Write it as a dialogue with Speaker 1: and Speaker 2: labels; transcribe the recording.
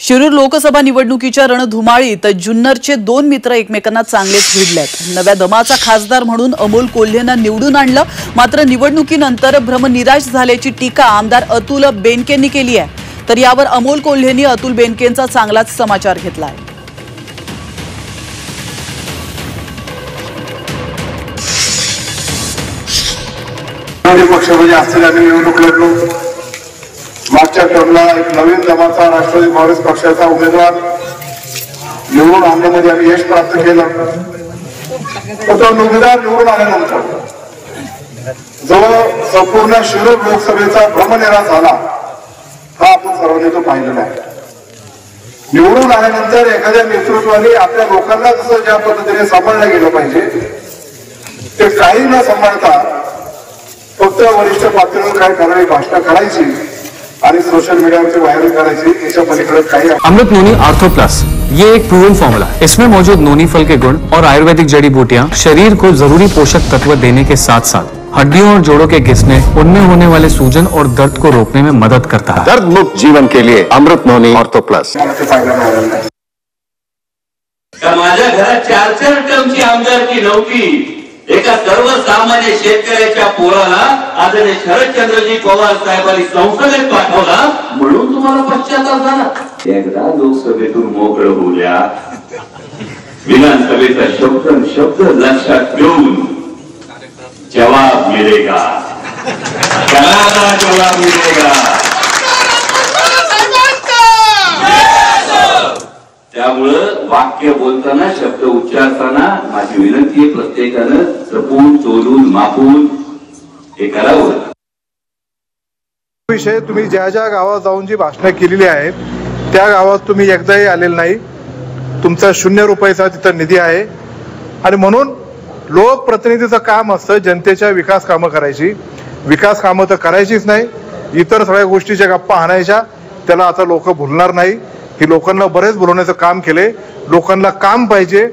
Speaker 1: शिरूर लोकसभा निवडणुकीच्या रणधुमाळीत जुन्नरचे दोन मित्र एकमेकांना चांगलेच भिडलेत। नव्या दमाचा खासदार म्हणून अमोल कोल्हेंना निवडून आणलं, मात्र निवडणुकीनंतर भ्रमनिराश झाल्याची टीका आमदार अतुल बेनकेंनी केली आहे। तर यावर अमोल कोल्हेंनी अतुल बेनकेंचा चांगलाच समाचार घेतला आहे।
Speaker 2: पक्ष म्हणजे असलेल्या निवडणूक लढलो, मागच्या टर्मला एक नवीन दमाचा राष्ट्रवादी काँग्रेस पक्षाचा उमेदवार निवडून आणण्यामध्ये आम्ही यश प्राप्त केलं। तो उमेदवार निवडून आल्यानंतर जवळ संपूर्ण शिरूर लोकसभेचा भ्रमनिराश झाला, हा आपण सर्वांनी तो पाहिलेला आहे। निवडून आल्यानंतर एखाद्या नेतृत्वाने आपल्या लोकांना जसं ज्या पद्धतीने सांभाळलं गेलं पाहिजे ते काही न सांभाळता फक्त वरिष्ठ पातळीवर काय करावी, भाषण करायची आणि सोशल मीडियावरती व्हायरल करायची, याच्या पलीकडे काही।
Speaker 3: अमृत नोनी आर्थो प्लस ये एक प्रूवन फॉर्मूला है। इसमें मौजूद नोनी फल के गुण और आयुर्वेदिक जड़ी बूटियां शरीर को जरूरी पोषक तत्व देने के साथ साथ हड्डियों और जोड़ों के घिसने, उनमें होने वाले सूजन और दर्द को रोकने में मदद करता है।
Speaker 4: दर्द मुक्त जीवन के लिए अमृत नोनी आर्थो प्लस।
Speaker 5: माझ्या घरात 4-4 टर्मची आमदारकी नव्हती। एका सर्वसामान्य शेतकऱ्याच्या पोराला आदरणीय शरदचंद्रजी पवार साहेबांनी संसदेत पाठवला, म्हणून तुम्हाला पश्चाताप झाला। एकदा लोकसभेतून मोकळं बोलल्या, विधानसभेचा शब्द लक्षात घेऊन जवाब मिलेगा, करारा जवाब मिलेगा। त्यामुळं वाक्य बोलताना, शब्द उच्चारताना माझी विनंती आहे, प्रत्येकानं जपून तोलून मापून हे करावं।
Speaker 2: विषय तुम्ही ज्या ज्या गावात जाऊन जी भाषणं केलेली आहेत त्या गावात तुम्ही एकदाही आलेलं नाही। तुमचा 0 रुपयाचा तिथं निधी आहे आणि म्हणून लोकप्रतिनिधीचं काम असतं जनतेच्या विकास कामं करायची। विकास कामं तर करायचीच नाही, इतर सगळ्या गोष्टीच्या गप्पा हाणायच्या, त्याला आता लोक भुलणार नाही। ही लोकांना बरेच बोलवण्याचं काम केले, लोकांना काम पाहिजे।